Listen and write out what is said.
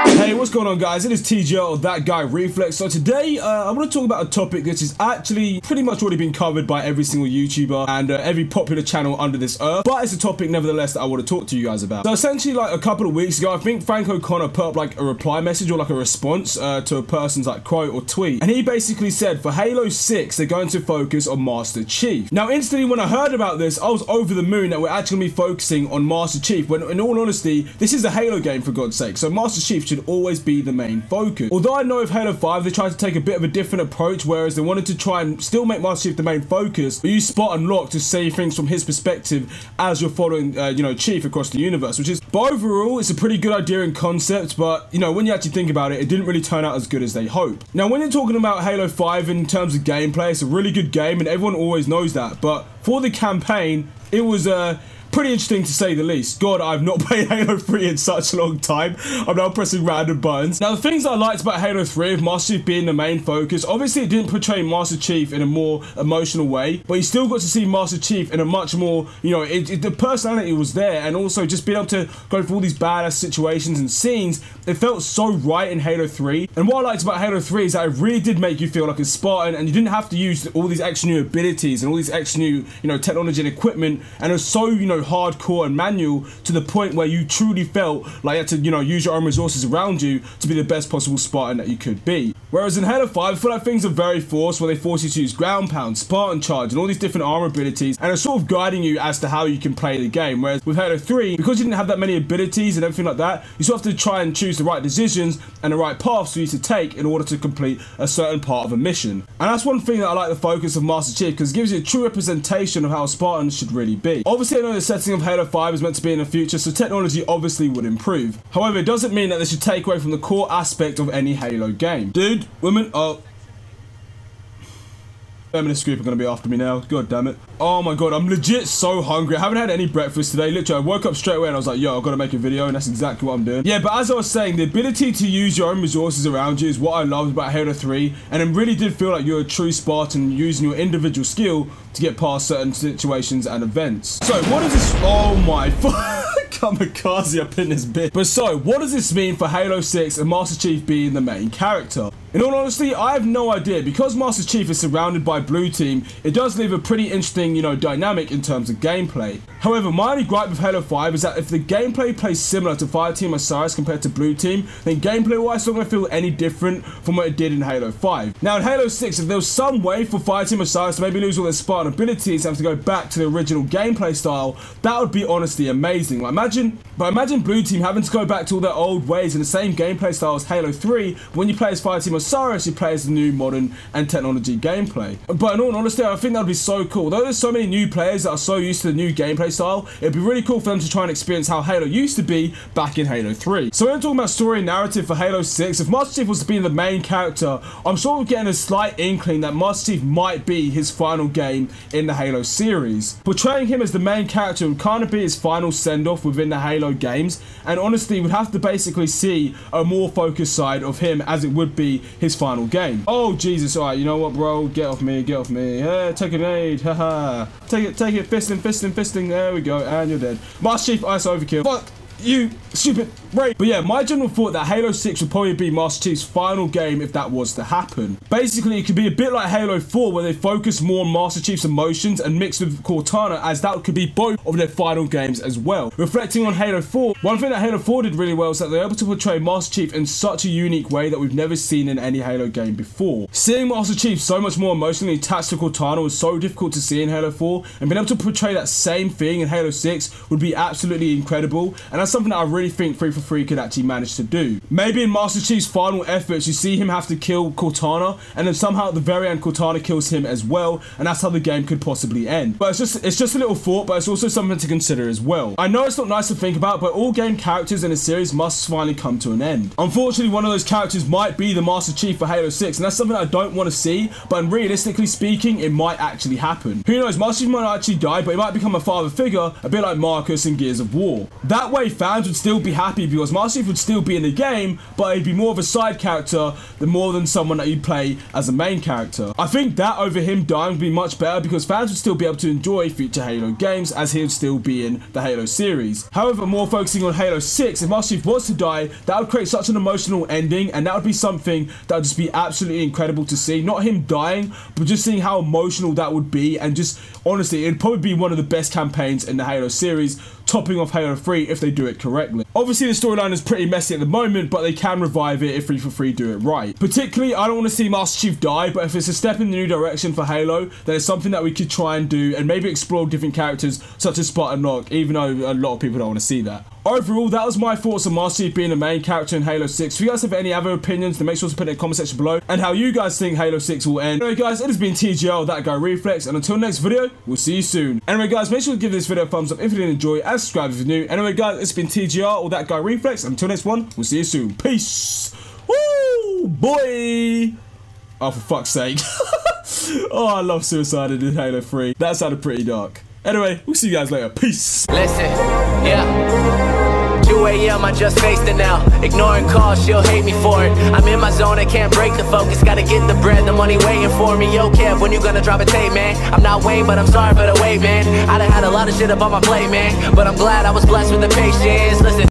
Hey, what's going on, guys? It is TJ, or that guy Reflex. So today I want to talk about a topic that is actually pretty much already been covered by every single YouTuber and every popular channel under this earth, but it's a topic nevertheless that I want to talk to you guys about. So essentially, like a couple of weeks ago, I think Frank O'Connor put up like a reply message or like a response to a person's like quote or tweet, and he basically said for Halo 6 they're going to focus on Master Chief. Now instantly when I heard about this, I was over the moon that we're actually going to be focusing on Master Chief, when in all honesty this is a Halo game, for God's sake, so Master Chief should always be the main focus. Although I know with Halo 5 they tried to take a bit of a different approach, whereas they wanted to try and still make Master Chief the main focus, but use Spartan Lock to say things from his perspective as you're following you know, Chief across the universe, which is, but overall it's a pretty good idea and concept, but you know, when you actually think about it, it didn't really turn out as good as they hoped. Now when you're talking about Halo 5 in terms of gameplay, it's a really good game and everyone always knows that, but for the campaign it was pretty interesting to say the least. God, I've not played Halo 3 in such a long time. I'm now pressing random buttons. Now, the things that I liked about Halo 3, of Master Chief being the main focus, obviously it didn't portray Master Chief in a more emotional way, but you still got to see Master Chief in a much more, you know, the personality was there, and also just being able to go through all these badass situations and scenes, it felt so right in Halo 3. And what I liked about Halo 3 is that it really did make you feel like a Spartan, and you didn't have to use all these extra new abilities and all these extra new, you know, technology and equipment, and it was so, you know, hardcore and manual to the point where you truly felt like you had to, you know, use your own resources around you to be the best possible Spartan that you could be. Whereas in Halo 5, I feel like things are very forced, where they force you to use ground pound, Spartan charge, and all these different armor abilities, and are sort of guiding you as to how you can play the game. Whereas with Halo 3, because you didn't have that many abilities and everything like that, you sort of have to try and choose the right decisions and the right paths for you to take in order to complete a certain part of a mission. And that's one thing that I like the focus of Master Chief, because it gives you a true representation of how Spartans should really be. Obviously I know the setting of Halo 5 is meant to be in the future, so technology obviously would improve. However, it doesn't mean that this should take away from the core aspect of any Halo game. Dude, women, oh. Feminist group are going to be after me now. God damn it. Oh my god, I'm legit so hungry. I haven't had any breakfast today. Literally, I woke up straight away and I was like, yo, I've got to make a video, and that's exactly what I'm doing. Yeah, but as I was saying, the ability to use your own resources around you is what I loved about Halo 3, and it really did feel like you're a true Spartan using your individual skill to get past certain situations and events. So, what is this? Oh my kamikaze up in this bit. But so, what does this mean for Halo 6 and Master Chief being the main character? In all honesty, I have no idea. Because Master Chief is surrounded by Blue Team, it does leave a pretty interesting, you know, dynamic in terms of gameplay. However, my only gripe with Halo 5 is that if the gameplay plays similar to Fireteam Osiris compared to Blue Team, then gameplay-wise it's not going to feel any different from what it did in Halo 5. Now in Halo 6, if there was some way for Fireteam Osiris to maybe lose all their Spartan abilities and have to go back to the original gameplay style, that would be honestly amazing. Like, imagine Blue Team having to go back to all their old ways in the same gameplay style as Halo 3, but when you play as Fireteam Osiris, you play as the new modern and technology gameplay. But in all honesty, I think that would be so cool. Though there's so many new players that are so used to the new gameplay style, it'd be really cool for them to try and experience how Halo used to be back in Halo 3. So when I'm talking about story and narrative for Halo 6, if Master Chief was to be the main character, I'm sort of getting a slight inkling that Master Chief might be his final game in the Halo series. Portraying him as the main character would kind of be his final send-off within the Halo games, and honestly we'd have to basically see a more focused side of him as it would be his final game. Oh Jesus, alright, you know what, bro, get off me, yeah, take a nade, haha, take it, fisting, there we go, and you're dead. Master Chief, ice overkill. Fuck you, stupid rape. But yeah, my general thought that Halo 6 would probably be Master Chief's final game if that was to happen. Basically, it could be a bit like Halo 4, where they focus more on Master Chief's emotions and mix with Cortana, as that could be both of their final games as well. Reflecting on Halo 4, one thing that Halo 4 did really well is that they're able to portray Master Chief in such a unique way that we've never seen in any Halo game before. Seeing Master Chief so much more emotionally attached to Cortana was so difficult to see in Halo 4, and being able to portray that same thing in Halo 6 would be absolutely incredible, and that's something that I really think 343 could actually manage to do. Maybe in Master Chief's final efforts, you see him have to kill Cortana, and then somehow at the very end Cortana kills him as well, and that's how the game could possibly end. But it's just a little thought, but it's also something to consider as well. I know it's not nice to think about, but all game characters in a series must finally come to an end. Unfortunately, one of those characters might be the Master Chief for Halo 6, and that's something I don't want to see, but realistically speaking, it might actually happen. Who knows, Master Chief might not actually die, but he might become a father figure, a bit like Marcus in Gears of War. That way, fans would still be happy because Master Chief would still be in the game, but he'd be more of a side character than more than someone that you play as a main character. I think that over him dying would be much better because fans would still be able to enjoy future Halo games as he would still be in the Halo series. However, more focusing on Halo 6, if Master Chief was to die, that would create such an emotional ending, and that would be something that would just be absolutely incredible to see. Not him dying, but just seeing how emotional that would be, and just honestly, it'd probably be one of the best campaigns in the Halo series, topping off Halo 3 if they do it correctly. Obviously, the storyline is pretty messy at the moment, but they can revive it if 343 do it right. Particularly, I don't want to see Master Chief die, but if it's a step in the new direction for Halo, then it's something that we could try and do, and maybe explore different characters such as Spartan Company, even though a lot of people don't want to see that. Overall, that was my thoughts on Master Chief being the main character in Halo 6. If you guys have any other opinions, then make sure to put it in the comment section below, and how you guys think Halo 6 will end. Anyway guys, it has been TGL, that guy Reflex, and until next video, we'll see you soon. Anyway guys, make sure to give this video a thumbs up if you did enjoy, and subscribe if you're new. Anyway guys, it's been TGR, or that guy Reflex, and until next one, we'll see you soon. Peace! Woo! Boy! Oh, for fuck's sake. Oh, I love suicide in Halo 3. That sounded pretty dark. Anyway, we'll see you guys later. Peace! Listen, yeah. 2 a.m. I just faced it now. Ignoring calls, she'll hate me for it. I'm in my zone, I can't break the focus. Gotta get the bread, the money waiting for me. Yo, Kev, when you gonna drop a tape, man? I'm not Wayne, but I'm sorry for the wait, man. I done had a lot of shit up on my plate, man, but I'm glad I was blessed with the patience. Listen.